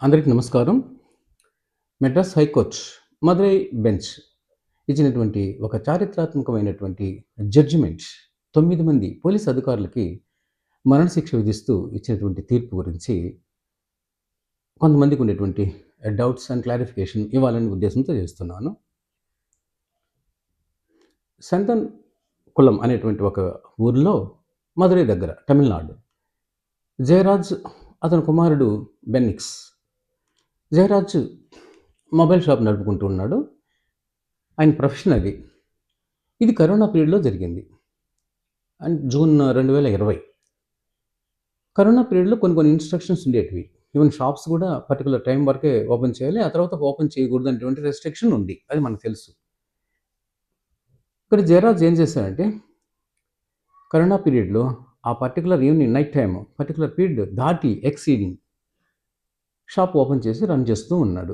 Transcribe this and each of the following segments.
అందరికీ నమస్కారం. Madras high court Madurai bench ఇచ్చినటువంటి ఒక చారిత్రాత్మకమైనటువంటి జడ్జిమెంట్ 9 మంది పోలీస్ అధికారులకి మరణశిక్ష విధిస్తూ ఇచ్చినటువంటి తీర్పు గురించి కొంతమందికి ఉండేటువంటి డౌట్స్ అండ్ క్లారిఫికేషన్ ఇవ్వాలనే ఉద్దేశంతో చేస్తున్నాను. సంతన్ కులం అనేటువంటి ఒక ఊరిలో మదురై దగ్గర తమిళనాడు జయరాజ్ అతని కుమారుడు బెన్నిక్స్. జయరాజ్ మొబైల్ షాప్ నడుపుకుంటూ ఉన్నాడు. ఆయన ప్రొఫెషన్ అది. ఇది కరోనా పీరియడ్‌లో జరిగింది. And June 2020. కరోనా పీరియడ్‌లో కొన్ని ఇన్‌స్ట్రక్షన్స్ ఉండేటివి. ఈవెన్ షాప్స్ కూడా పర్టిక్యులర్ టైం వరకే ఓపెన్ చేయాలి. ఆ తర్వాత ఓపెన్ చేయకూడదు అనేటువంటి రెస్ట్రిక్షన్ ఉంది. అది మనకు తెలుసు. ఇక్కడ జయరాజ్ ఏం చేశాడంటే కరోనా పీరియడ్‌లో ఆ particular evening night time particular period దాటి ఎక్సీడింగ్ షాప్ ఓపెన్ చేసి రన్ చేస్తూ ఉన్నాడు.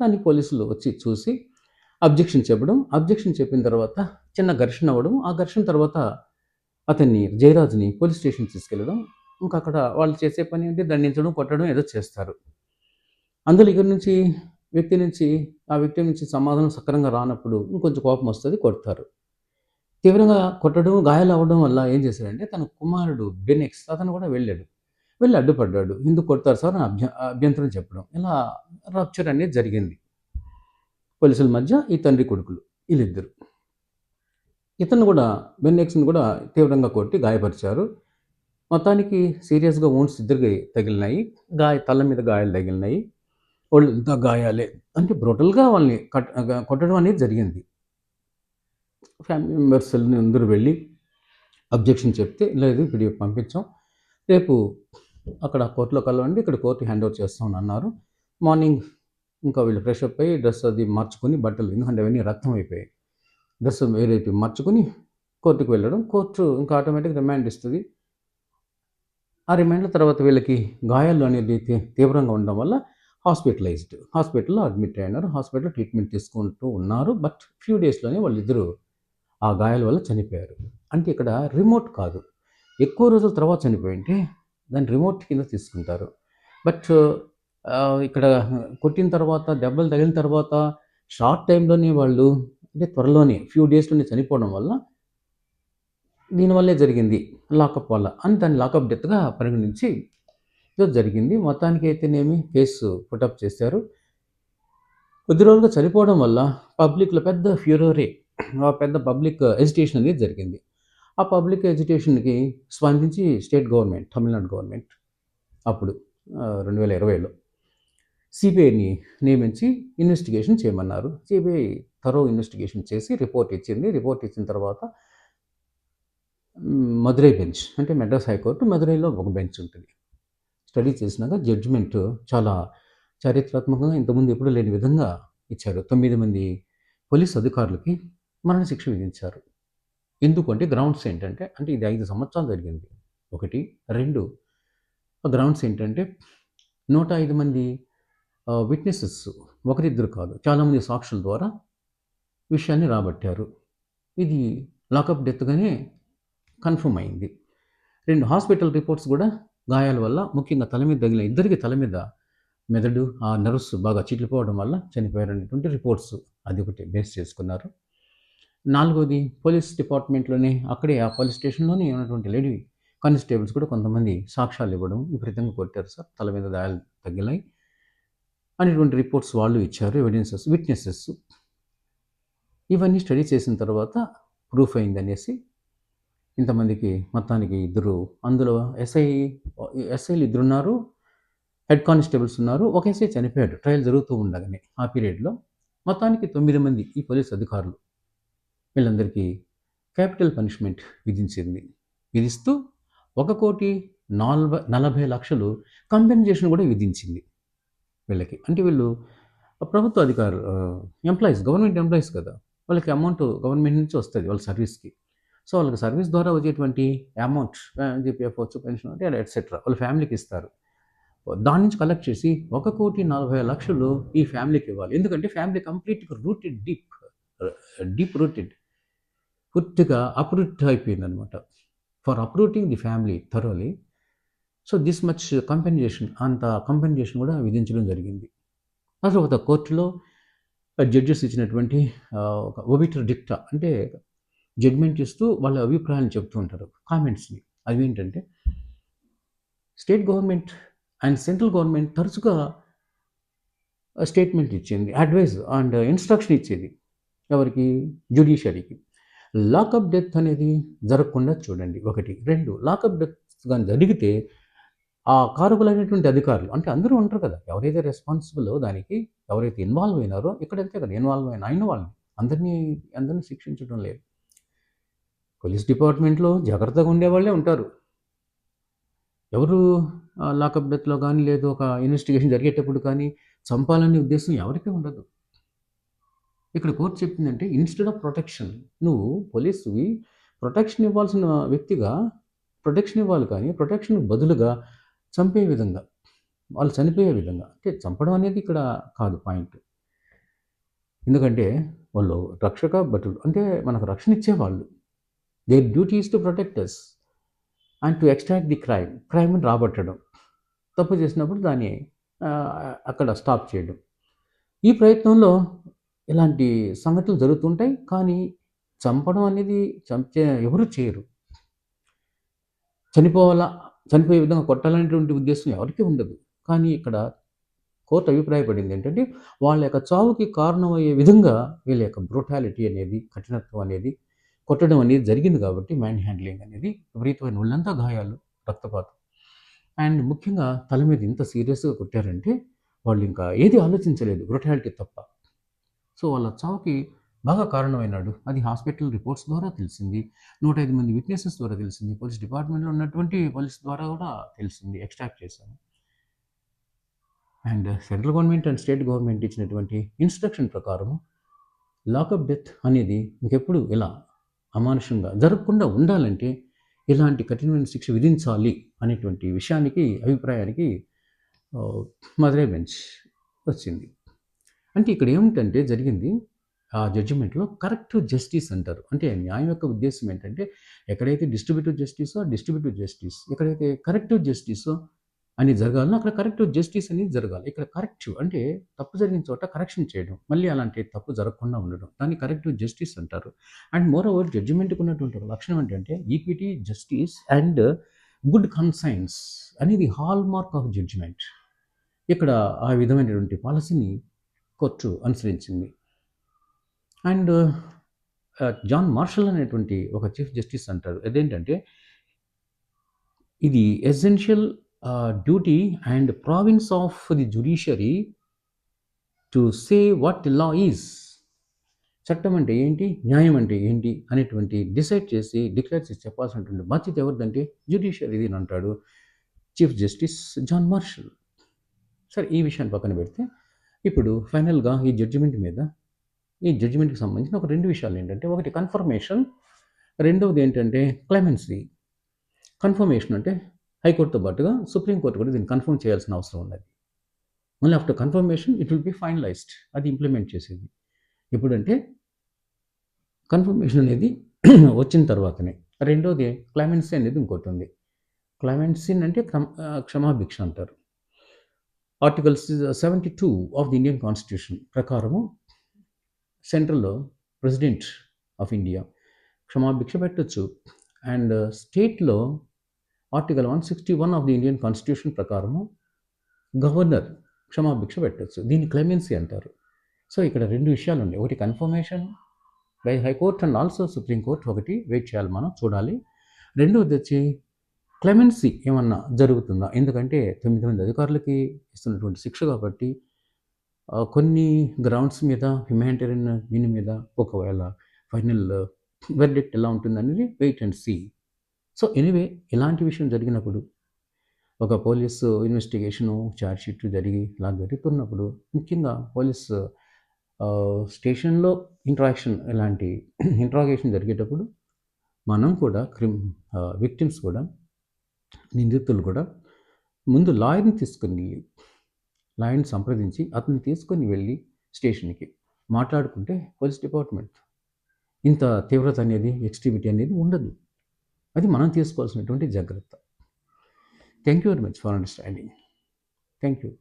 దాన్ని పోలీసులు వచ్చి చూసి అబ్జెక్షన్ చెప్పిన తర్వాత చిన్న ఘర్షణ అవ్వడం. ఆ ఘర్షణ తర్వాత జయరాజ్‌ని పోలీస్ స్టేషన్‌కి తీసుకెళ్ళడం. ఇంకా అక్కడ వాళ్ళు చేసే పని ఏంటి దండించడం, కొట్టడం ఏదో చేస్తారు. అందులో ఆ వ్యక్తి నుంచి సమాధానం సక్రమంగా రానప్పుడు ఇంకొంచెం కోపం వస్తది, కొడతారు. తీవ్రంగా కొట్టడం, గాయాలు అవ్వడం వల్ల ఏం చేశాడంటే తన కుమారుడు బెనెక్స్ అతను కూడా వెళ్ళి అడ్డుపడ్డాడు. ఎందుకు కొడతారు సార్ అని అభ్యంతరం చెప్పడం. ఇలా రప్చర్ అనేది జరిగింది. పోలీసుల మధ్య ఈ తండ్రి కొడుకులు వీళ్ళిద్దరు. బెన్నెక్స్‌ని కూడా తీవ్రంగా కొట్టి గాయపరిచారు. మొత్తానికి సీరియస్‌గా వౌండ్స్ ఇద్దరికి తగిలినాయి. తల మీద గాయాలు తగిలినాయి. ఒళ్ళంతా గాయాలే. అంటే బ్రూటల్‌గా వాళ్ళని కొట్టడం అనేది జరిగింది. ఫ్యామిలీ మెంబర్స్ అందరూ వెళ్ళి అబ్జెక్షన్ చెప్తే, లేదు ఇప్పుడు పంపించాం. రేపు అక్కడ కోర్టులో కలవండి, ఇక్కడ కోర్ట్‌కి హ్యాండ్ ఓవర్ చేస్తామని అన్నారు. మార్నింగ్ ఇంకా వీళ్ళు ఫ్రెష్ అప్ అయ్యి డ్రెస్ అది మార్చుకొని బట్టలు ఎందుకంటే అవన్నీ రక్తం అయిపోయాయి. డ్రెస్ వేరైతే మార్చుకొని కోర్టుకి వెళ్ళడం. కోర్టు ఇంకా ఆటోమేటిక్ రిమాండ్ ఇస్తుంది. ఆ రిమాండ్ల తర్వాత వీళ్ళకి గాయాలు అనేది తీవ్రంగా ఉండడం వల్ల హాస్పిటల్లో అడ్మిట్ అయినారు. హాస్పిటల్లో ట్రీట్మెంట్ తీసుకుంటూ ఉన్నారు. బట్ ఫ్యూ డేస్‌లోనే వాళ్ళిద్దరూ ఆ గాయాల వల్ల చనిపోయారు. అంటే ఇక్కడ రిమోట్ కాదు. ఎక్కువ రోజుల తర్వాత చనిపోయింటే దాన్ని రిమోట్ కింద తీసుకుంటారు. బట్ ఇక్కడ కొట్టిన తర్వాత, దెబ్బలు తగిలిన తర్వాత షార్ట్ టైంలోనే వాళ్ళు అంటే త్వరలోనే ఫ్యూ డేస్‌లోనే చనిపోవడం వల్ల దీనివల్లే జరిగింది. లాకప్ వల్ల అని దాన్ని లాకప్ డెత్‌గా పరిగణించి జరిగింది. మొత్తానికి అయితేనేమి కేసు పుటప్ చేశారు. కొద్ది రోజులుగా చనిపోవడం వల్ల పబ్లిక్‌లో పెద్ద ఫ్యూరోరే పెద్ద పబ్లిక్ ఎజిటేషన్ అనేది జరిగింది. ఆ పబ్లిక్ ఎజిటేషన్‌కి స్పందించి స్టేట్ గవర్నమెంట్, తమిళనాడు గవర్నమెంట్ అప్పుడు 2020లో సిబిఐని నియమించి ఇన్వెస్టిగేషన్ చేయమన్నారు. సిబిఐ థరో ఇన్వెస్టిగేషన్ చేసి రిపోర్ట్ ఇచ్చింది. రిపోర్ట్ ఇచ్చిన తర్వాత మదురై బెంచ్ అంటే మెడ్రాస్ హైకోర్టు మదురైలో ఒక బెంచ్ ఉంటుంది. స్టడీ చేసినాక జడ్జిమెంట్ చాలా చారిత్రాత్మకంగా ఇంతకుముందు ఎప్పుడూ లేని విధంగా ఇచ్చారు. 9 మంది పోలీస్ అధికారులకి మరణశిక్ష విధించారు. ఎందుకంటే గ్రౌండ్స్ ఏంటంటే అంటే ఇది 5 సంవత్సరాలు జరిగింది. 1, 2 గ్రౌండ్స్ ఏంటంటే 105 మంది విట్నెసెస్ ఒకరిద్దరు కాదు చాలామంది సాక్షుల ద్వారా విషయాన్ని రాబట్టారు. ఇది లాకప్ డెత్‌గానే కన్ఫర్మ్ అయింది. 2 హాస్పిటల్ రిపోర్ట్స్ కూడా గాయాల వల్ల ముఖ్యంగా ఇద్దరికి తల మీద మెదడు ఆ నర్వ్స్ బాగా చిట్లిపోవడం వల్ల చనిపోయారనేటువంటి రిపోర్ట్స్ అది ఒకటి బేస్ చేసుకున్నారు. 4వది పోలీస్ డిపార్ట్మెంట్‌లోనే అక్కడే ఆ పోలీస్ స్టేషన్‌లోనే ఉన్నటువంటి లేడీ కానిస్టేబుల్స్ కూడా కొంతమంది సాక్ష్యాలు ఇవ్వడం విపరీతంగా కొట్టారు సార్, తల మీద గాయాలు తగిలాయి అనేటువంటి రిపోర్ట్స్ వాళ్ళు ఇచ్చారు. విట్నెసెస్ ఇవన్నీ స్టడీ చేసిన తర్వాత ప్రూఫ్ అయిందనేసి ఇంతమందికి మొత్తానికి అందులో ఎస్ఐలు ఇద్దరున్నారు, హెడ్ కానిస్టేబుల్స్ ఉన్నారు. ఒక ఎస్ఐ చనిపోయాడు ట్రయల్ జరుగుతూ ఉండగానే ఆ పీరియడ్‌లో. మొత్తానికి 9 మంది ఈ పోలీస్ అధికారులు వీళ్ళందరికీ క్యాపిటల్ పనిష్మెంట్ విధిస్తూ 1,40,00,000 కంపెన్సేషన్ కూడా విధించింది వీళ్ళకి. అంటే వీళ్ళు ప్రభుత్వ అధికారులు, గవర్నమెంట్ ఎంప్లాయీస్ కదా, వాళ్ళకి అమౌంట్ గవర్నమెంట్ నుంచి వస్తుంది వాళ్ళ సర్వీస్‌కి. సో వాళ్ళకి సర్వీస్ ద్వారా వచ్చేటువంటి అమౌంట్ జీపీఎఫ్ వచ్చు, పెన్షన్ అంటే ఎట్సెట్రా వాళ్ళ ఫ్యామిలీకి ఇస్తారు. దాని నుంచి కలెక్ట్ చేసి 1,40,00,000 ఈ ఫ్యామిలీకి ఇవ్వాలి. ఎందుకంటే ఫ్యామిలీ కంప్లీట్‌గా డీప్ రూటెడ్ పూర్తిగా అప్రూట్ అయిపోయిందనమాట. For uprooting the family thoroughly so this much compensation, అంత కంపెన్సేషన్ కూడా విధించడం జరిగింది. ఆ తర్వాత కోర్టులో జడ్జెస్ ఇచ్చినటువంటి ఒక ఒబిటర్ డిక్టా అంటే జడ్మెంట్ ఇస్తూ వాళ్ళ అభిప్రాయాన్ని చెప్తూ ఉంటారు, కామెంట్స్ని. అవి ఏంటంటే state government and central government తరచుగా స్టేట్మెంట్ ఇచ్చింది, అడ్వైజ్ అండ్ ఇన్స్ట్రక్షన్ ఇచ్చేది ఎవరికి, జ్యుడిషియరీకి. లాకప్ డెత్ అనేది జరగకుండా చూడండి, ఒకటి. రెండు, లాకప్ డెత్ కానీ జరిగితే ఆ కారకులైనటువంటి అధికారులు అంటే అందరూ ఉంటారు కదా, ఎవరైతే రెస్పాన్సిబుల్ దానికి, ఎవరైతే ఇన్వాల్వ్ అయినారో, ఇక్కడైతే కదా ఇన్వాల్వ్ అయిన వాళ్ళని అందరినీ అందరినీ శిక్షించడం లేదు. పోలీస్ డిపార్ట్మెంట్లో జాగ్రత్తగా ఉండేవాళ్ళే ఉంటారు. ఎవరు లాకప్ డెత్లో కానీ, లేదు ఒక ఇన్వెస్టిగేషన్ జరిగేటప్పుడు కానీ చంపాలనే ఉద్దేశం ఎవరికీ ఉండదు. ఇక్కడ కోర్టు చెప్పిందంటే ఇన్స్టెడ్ ఆఫ్ ప్రొటెక్షన్, నువ్వు పోలీసువి ప్రొటెక్షన్ ఇవ్వాల్సిన వ్యక్తిగా ప్రొటెక్షన్ ఇవ్వాలి, కానీ ప్రొటెక్షన్ బదులుగా చంపే విధంగా, వాళ్ళు చనిపోయే విధంగా, అంటే చంపడం అనేది ఇక్కడ కాదు పాయింట్. ఎందుకంటే వాళ్ళు రక్షక భటులు, అంటే మనకు రక్షణ ఇచ్చేవాళ్ళు. Their duty is to protect us and to extract the క్రైమ్ని రాబట్టడం, తప్పు చేసినప్పుడు దాన్ని అక్కడ స్టాప్ చేయడం. ఈ ప్రయత్నంలో ఇలాంటి సంఘటనలు జరుగుతుంటాయి, కానీ చంపడం అనేది ఎవరు చేయరు. చనిపోయే విధంగా కొట్టాలనేటువంటి ఉద్దేశం ఎవరికీ ఉండదు. కానీ ఇక్కడ కోర్టు అభిప్రాయపడింది ఏంటంటే వాళ్ళ యొక్క చావుకి కారణమయ్యే విధంగా వీళ్ళ యొక్క బ్రూటాలిటీ అనేది, కఠినత్వం అనేది, కొట్టడం అనేది జరిగింది. కాబట్టి మ్యాన్ హ్యాండ్లింగ్ అనేది విపరీతమైన ఒళ్ళంతా గాయాలు, రక్తపాతం, అండ్ ముఖ్యంగా తల మీద ఇంత సీరియస్గా కొట్టారంటే వాళ్ళు ఇంకా ఏది ఆలోచించలేదు, బ్రూటాలిటీ తప్ప. సో వాళ్ళ చావుకి బాగా కారణమైనాడు. అది హాస్పిటల్ రిపోర్ట్స్ ద్వారా తెలిసింది, 105 మంది విట్నెసెస్ ద్వారా తెలిసింది, పోలీస్ డిపార్ట్మెంట్లో ఉన్నటువంటి పోలీస్ ద్వారా కూడా తెలిసింది, ఎక్స్ట్రాక్ట్ చేశాము. And central government and state government ఇచ్చినటువంటి ఇన్స్ట్రక్షన్ ప్రకారం లాకప్ డెత్ అనేది ఇంకెప్పుడు ఇలా అమానుషంగా జరగకుండా ఉండాలంటే ఇలాంటి కఠినమైన శిక్ష విధించాలి అనేటువంటి విషయానికి, అభిప్రాయానికి మదురై బెంచ్ వచ్చింది. అంటే ఇక్కడ ఏమిటంటే జరిగింది, ఆ జడ్జిమెంట్లో కరెక్టివ్ జస్టిస్ అంటారు. అంటే న్యాయం యొక్క ఉద్దేశం ఏంటంటే ఎక్కడైతే డిస్ట్రిబ్యూటివ్ జస్టిస్, ఎక్కడైతే కరెక్టివ్ జస్టిసో అని జరగాలనో అక్కడ కరెక్టివ్ జస్టిస్ అనేది జరగాలి. ఇక్కడ కరెక్టివ్ అంటే తప్పు జరిగిన చోట కరెక్షన్ చేయడం, మళ్ళీ అలాంటి తప్పు జరగకుండా ఉండడం, దాన్ని కరెక్టివ్ జస్టిస్ అంటారు. అండ్ మోర్ ఓవర్ జడ్జిమెంట్కి ఉన్నటువంటి ఒక లక్షణం ఏంటంటే equity, justice and good conscience అనేది హాల్ మార్క్ ఆఫ్ జడ్జిమెంట్. ఇక్కడ ఆ విధమైనటువంటి పాలసీని కోర్టు అనుసరించింది. అండ్ జాన్ మార్షల్ అనేటువంటి ఒక చీఫ్ జస్టిస్ అంటారు, అదేంటంటే ఇది essential duty and province of the judiciary to say what the law is. చట్టం అంటే ఏంటి, న్యాయం అంటే ఏంటి అనేటువంటి డిసైడ్ చేసి డిక్లేర్ చేసి చెప్పాల్సినటువంటి బాధ్యత ఎవరిదంటే జ్యుడిషియరీది అని అంటాడు చీఫ్ జస్టిస్ జాన్ మార్షల్. సరే, ఈ విషయాన్ని పక్కన పెడితే ఇప్పుడు ఫైనల్గా ఈ జడ్జిమెంట్కి సంబంధించిన ఒక 2 విషయాలు ఏంటంటే, ఒకటి కన్ఫర్మేషన్, రెండవది ఏంటంటే క్లెమెన్సీ. కన్ఫర్మేషన్ అంటే హైకోర్టుతో పాటుగా సుప్రీంకోర్టు కూడా దీన్ని కన్ఫర్మ్ చేయాల్సిన అవసరం ఉన్నది. మళ్ళీ after confirmation it will be finalised, అది ఇంప్లిమెంట్ చేసేది ఎప్పుడంటే కన్ఫర్మేషన్ అనేది వచ్చిన తర్వాతనే. రెండోది క్లెమెన్సీ అనేది ఇంకోటి ఉంది. క్లెమెన్సీ అంటే క్షమాభిక్ష అంటారు. Article 72 of the Indian constitution ప్రకారము సెంట్రల్లో ప్రెసిడెంట్ ఆఫ్ ఇండియా క్షమాభిక్ష పెట్టచ్చు. అండ్ స్టేట్లో article 161 of the Indian constitution ప్రకారము గవర్నర్ క్షమాభిక్ష పెట్టచ్చు. దీన్ని క్లెమెన్సీ అంటారు. సో ఇక్కడ 2 విషయాలు ఉన్నాయి, ఒకటి confirmation by high court and also supreme court, ఒకటి వెయిట్ చేయాలి, మనం చూడాలి. రెండవది వచ్చి క్లెమెన్సీ ఏమన్నా జరుగుతుందా, ఎందుకంటే 9 మంది అధికారులకి ఇస్తున్నటువంటి శిక్ష కాబట్టి కొన్ని గ్రౌండ్స్ మీద, హ్యుమానిటేరియన్ దీని మీద ఒకవేళ ఫైనల్ వెర్డిక్ట్ ఎలా ఉంటుందనేది wait and see. So anyway, ఇలాంటి విషయం జరిగినప్పుడు ఒక పోలీసు ఇన్వెస్టిగేషను, ఛార్జ్షీట్ జరిగి ఇలా జరుగుతున్నప్పుడు, ముఖ్యంగా పోలీసు స్టేషన్లో ఇలాంటి ఇంట్రాగేషన్ జరిగేటప్పుడు మనం కూడా విక్టిమ్స్ కూడా, నిందితులు కూడా ముందు లాయర్ని సంప్రదించి అతన్ని తీసుకొని వెళ్ళి స్టేషన్కి మాట్లాడుకుంటే పోలీస్ డిపార్ట్మెంట్ ఇంత తీవ్రత అనేది, ఎక్స్ట్రీమిటీ అనేది ఉండదు. అది మనం తీసుకోవాల్సినటువంటి జాగ్రత్త. Thank you very much for understanding. Thank you.